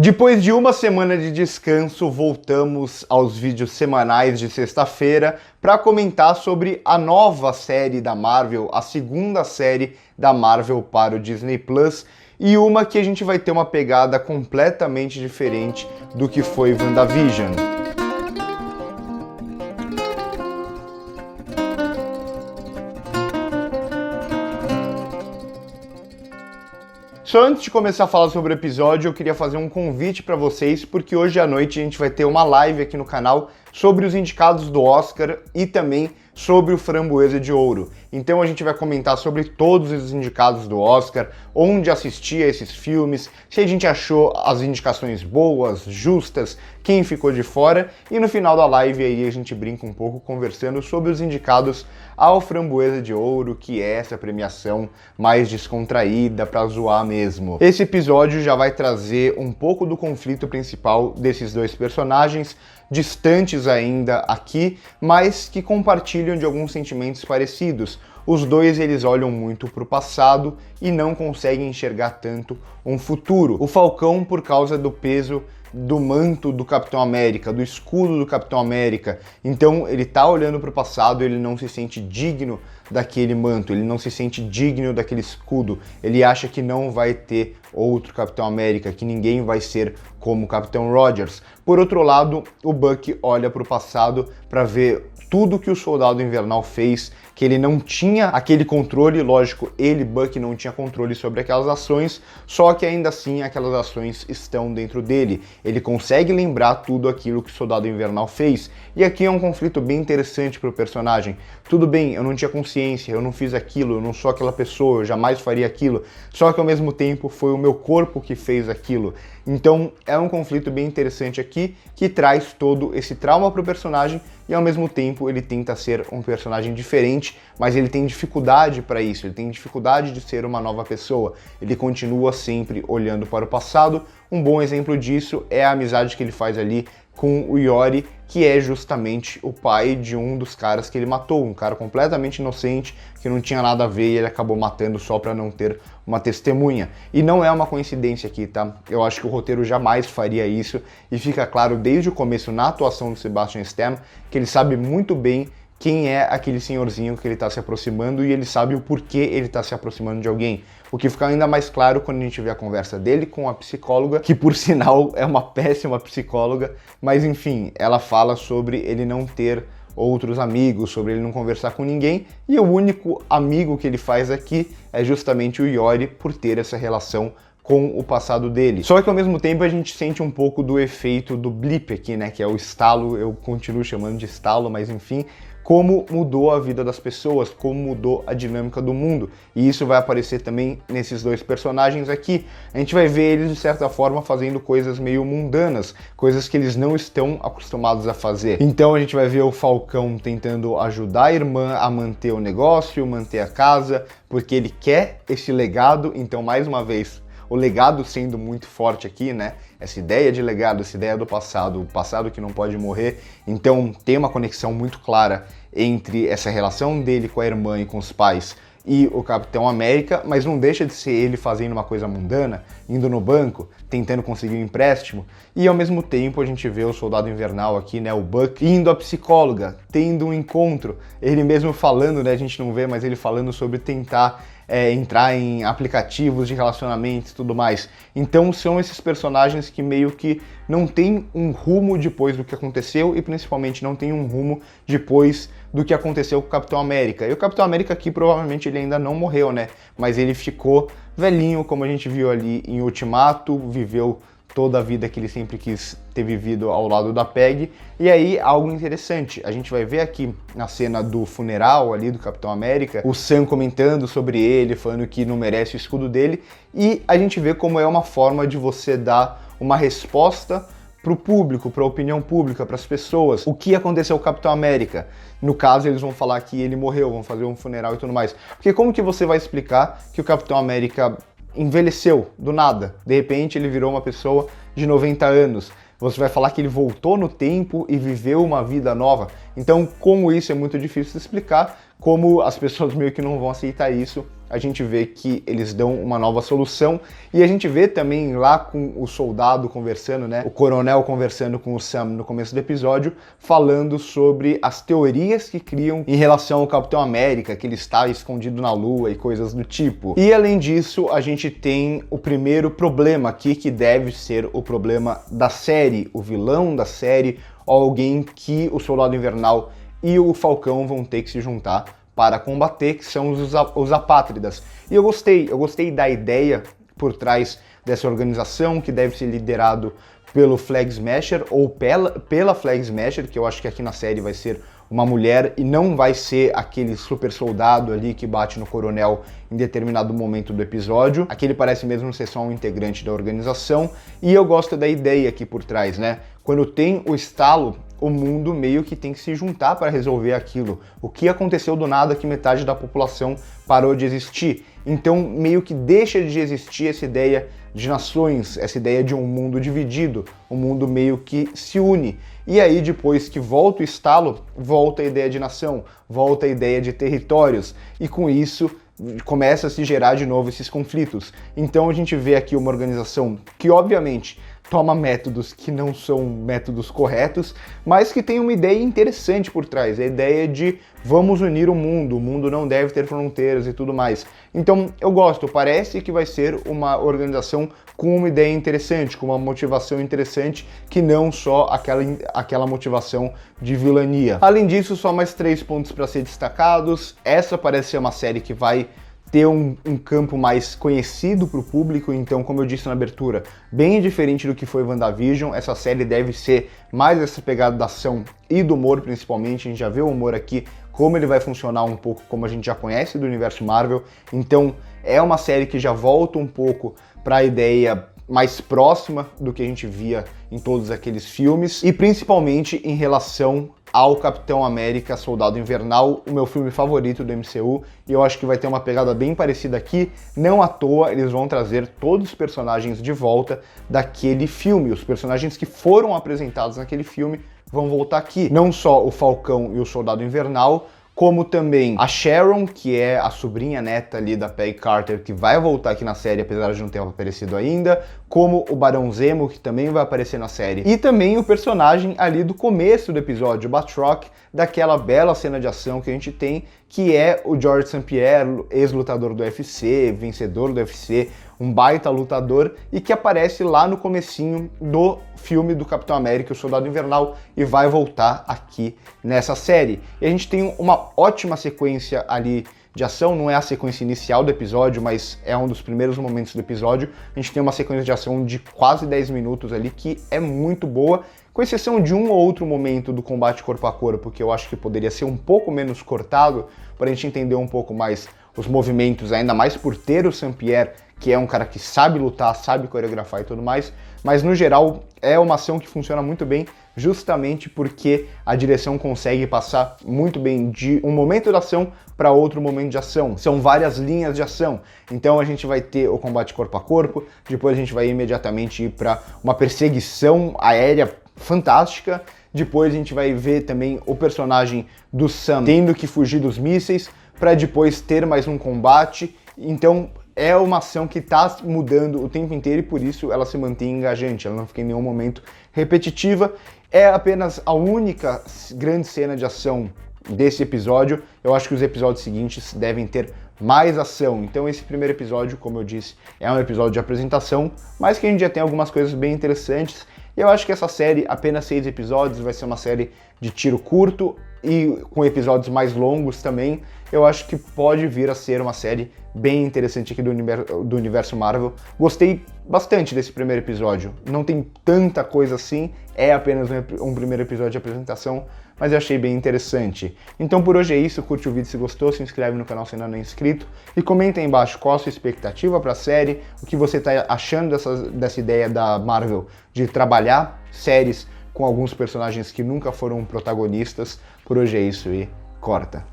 Depois de uma semana de descanso, voltamos aos vídeos semanais de sexta-feira para comentar sobre a nova série da Marvel, a segunda série da Marvel para o Disney Plus, e uma que a gente vai ter uma pegada completamente diferente do que foi WandaVision. Só antes de começar a falar sobre o episódio, eu queria fazer um convite para vocês, porque hoje à noite a gente vai ter uma live aqui no canal sobre os indicados do Oscar e também sobre o Framboesa de Ouro. Então a gente vai comentar sobre todos os indicados do Oscar, onde assistir a esses filmes, se a gente achou as indicações boas, justas, quem ficou de fora, e no final da live aí a gente brinca um pouco conversando sobre os indicados ao Framboesa de Ouro, que é essa premiação mais descontraída pra zoar mesmo. Esse episódio já vai trazer um pouco do conflito principal desses dois personagens, distantes ainda aqui, mas que compartilham de alguns sentimentos parecidos. Os dois eles olham muito para o passado e não conseguem enxergar tanto um futuro. O Falcão, por causa do peso do manto do Capitão América, do escudo do Capitão América, então ele tá olhando para o passado, ele não se sente digno daquele manto, ele não se sente digno daquele escudo, ele acha que não vai ter outro Capitão América, que ninguém vai ser como o Capitão Rogers. Por outro lado, o Bucky olha para o passado para ver tudo que o Soldado Invernal fez, que ele não tinha aquele controle, lógico, ele, Bucky, não tinha controle sobre aquelas ações, só que ainda assim aquelas ações estão dentro dele. Ele consegue lembrar tudo aquilo que o Soldado Invernal fez. E aqui é um conflito bem interessante para o personagem. Tudo bem, eu não tinha consciência, eu não fiz aquilo, eu não sou aquela pessoa, eu jamais faria aquilo, só que ao mesmo tempo foi o meu corpo que fez aquilo. Então é um conflito bem interessante aqui, que traz todo esse trauma para o personagem e ao mesmo tempo ele tenta ser um personagem diferente, mas ele tem dificuldade para isso, ele tem dificuldade de ser uma nova pessoa, ele continua sempre olhando para o passado. Um bom exemplo disso é a amizade que ele faz ali com o Yori, que é justamente o pai de um dos caras que ele matou, um cara completamente inocente, que não tinha nada a ver e ele acabou matando só para não ter uma testemunha. E não é uma coincidência aqui, tá? Eu acho que o roteiro jamais faria isso e fica claro desde o começo na atuação do Sebastian Stan que ele sabe muito bem quem é aquele senhorzinho que ele está se aproximando e ele sabe o porquê ele está se aproximando de alguém. O que fica ainda mais claro quando a gente vê a conversa dele com a psicóloga, que por sinal é uma péssima psicóloga, mas enfim, ela fala sobre ele não ter outros amigos, sobre ele não conversar com ninguém, e o único amigo que ele faz aqui é justamente o Yori, por ter essa relação com o passado dele. Só que ao mesmo tempo a gente sente um pouco do efeito do blip aqui, né, que é o estalo, eu continuo chamando de estalo, mas enfim, como mudou a vida das pessoas, como mudou a dinâmica do mundo. E isso vai aparecer também nesses dois personagens aqui. A gente vai ver eles, de certa forma, fazendo coisas meio mundanas, coisas que eles não estão acostumados a fazer. Então a gente vai ver o Falcão tentando ajudar a irmã a manter o negócio, manter a casa, porque ele quer esse legado. Então, mais uma vez, o legado sendo muito forte aqui, né? Essa ideia de legado, essa ideia do passado, o passado que não pode morrer. Então tem uma conexão muito clara entre essa relação dele com a irmã e com os pais e o Capitão América, mas não deixa de ser ele fazendo uma coisa mundana, indo no banco, tentando conseguir um empréstimo, e ao mesmo tempo a gente vê o Soldado Invernal aqui, né, o Buck, indo à psicóloga, tendo um encontro, ele mesmo falando, né, a gente não vê, mas ele falando sobre tentar entrar em aplicativos de relacionamento e tudo mais. Então são esses personagens que meio que não tem um rumo depois do que aconteceu e principalmente não tem um rumo depois do que aconteceu com o Capitão América. E o Capitão América aqui provavelmente ele ainda não morreu, né? Mas ele ficou velhinho, como a gente viu ali em Ultimato, viveu toda a vida que ele sempre quis ter vivido ao lado da Peggy. E aí, algo interessante, a gente vai ver aqui na cena do funeral ali do Capitão América, o Sam comentando sobre ele, falando que não merece o escudo dele, e a gente vê como é uma forma de você dar uma resposta para o público, para a opinião pública, para as pessoas. O que aconteceu com o Capitão América? No caso, eles vão falar que ele morreu, vão fazer um funeral e tudo mais. Porque como que você vai explicar que o Capitão América envelheceu do nada? De repente ele virou uma pessoa de 90 anos. Você vai falar que ele voltou no tempo e viveu uma vida nova. Então, como isso é muito difícil de explicar, como as pessoas meio que não vão aceitar isso, a gente vê que eles dão uma nova solução e a gente vê também lá com o soldado conversando, né, o coronel conversando com o Sam no começo do episódio, falando sobre as teorias que criam em relação ao Capitão América, que ele está escondido na Lua e coisas do tipo. E além disso, a gente tem o primeiro problema aqui, que deve ser o problema da série, o vilão da série, alguém que o Soldado Invernal e o Falcão vão ter que se juntar para combater, que são os apátridas. E eu gostei da ideia por trás dessa organização, que deve ser liderado pelo Flag Smasher, ou pela Flag Smasher, que eu acho que aqui na série vai ser uma mulher e não vai ser aquele super soldado ali que bate no coronel em determinado momento do episódio. Aquele parece mesmo ser só um integrante da organização, e eu gosto da ideia aqui por trás, né? Quando tem o estalo, o mundo meio que tem que se juntar para resolver aquilo. O que aconteceu do nada que metade da população parou de existir? Então meio que deixa de existir essa ideia de nações, essa ideia de um mundo dividido, um mundo meio que se une. E aí depois que volta o estalo, volta a ideia de nação, volta a ideia de territórios, e com isso começa a se gerar de novo esses conflitos. Então a gente vê aqui uma organização que obviamente toma métodos que não são métodos corretos, mas que tem uma ideia interessante por trás, a ideia de vamos unir o mundo não deve ter fronteiras e tudo mais. Então eu gosto, parece que vai ser uma organização com uma ideia interessante, com uma motivação interessante, que não só aquela motivação de vilania. Além disso, só mais 3 pontos para ser destacados. Essa parece ser uma série que vai ter um campo mais conhecido para o público, então, como eu disse na abertura, bem diferente do que foi WandaVision, essa série deve ser mais essa pegada da ação e do humor, principalmente. A gente já vê o humor aqui, como ele vai funcionar um pouco como a gente já conhece do universo Marvel, então é uma série que já volta um pouco para a ideia mais próxima do que a gente via em todos aqueles filmes, e principalmente em relação ao Capitão América Soldado Invernal, o meu filme favorito do MCU, e eu acho que vai ter uma pegada bem parecida aqui. Não à toa eles vão trazer todos os personagens de volta daquele filme, os personagens que foram apresentados naquele filme vão voltar aqui. Não só o Falcão e o Soldado Invernal, como também a Sharon, que é a sobrinha neta ali da Peggy Carter, que vai voltar aqui na série, apesar de não ter aparecido ainda, como o Barão Zemo, que também vai aparecer na série, e também o personagem ali do começo do episódio, o Batroc, daquela bela cena de ação que a gente tem, que é o George St. Pierre, ex-lutador do UFC, vencedor do UFC, um baita lutador, e que aparece lá no comecinho do filme do Capitão América, o Soldado Invernal, e vai voltar aqui nessa série. E a gente tem uma ótima sequência ali de ação, não é a sequência inicial do episódio, mas é um dos primeiros momentos do episódio. A gente tem uma sequência de ação de quase 10 minutos ali, que é muito boa, com exceção de um ou outro momento do combate corpo a corpo, que eu acho que poderia ser um pouco menos cortado, para a gente entender um pouco mais os movimentos, ainda mais por ter o St. Pierre, que é um cara que sabe lutar, sabe coreografar e tudo mais, mas no geral é uma ação que funciona muito bem, justamente porque a direção consegue passar muito bem de um momento de ação para outro momento de ação. São várias linhas de ação, então a gente vai ter o combate corpo a corpo, depois a gente vai imediatamente ir para uma perseguição aérea fantástica, depois a gente vai ver também o personagem do Sam tendo que fugir dos mísseis, para depois ter mais um combate. Então é uma ação que está mudando o tempo inteiro e por isso ela se mantém engajante, ela não fica em nenhum momento repetitiva. É apenas a única grande cena de ação desse episódio. Eu acho que os episódios seguintes devem ter mais ação. Então esse primeiro episódio, como eu disse, é um episódio de apresentação, mas que a gente já tem algumas coisas bem interessantes. E eu acho que essa série, apenas 6 episódios, vai ser uma série de tiro curto e com episódios mais longos também. Eu acho que pode vir a ser uma série bem interessante aqui do universo Marvel. Gostei bastante desse primeiro episódio. Não tem tanta coisa assim, é apenas um primeiro episódio de apresentação, mas eu achei bem interessante. Então por hoje é isso, curte o vídeo se gostou, se inscreve no canal se ainda não é inscrito e comenta aí embaixo qual a sua expectativa para a série, o que você está achando dessa ideia da Marvel de trabalhar séries com alguns personagens que nunca foram protagonistas. Por hoje é isso e corta!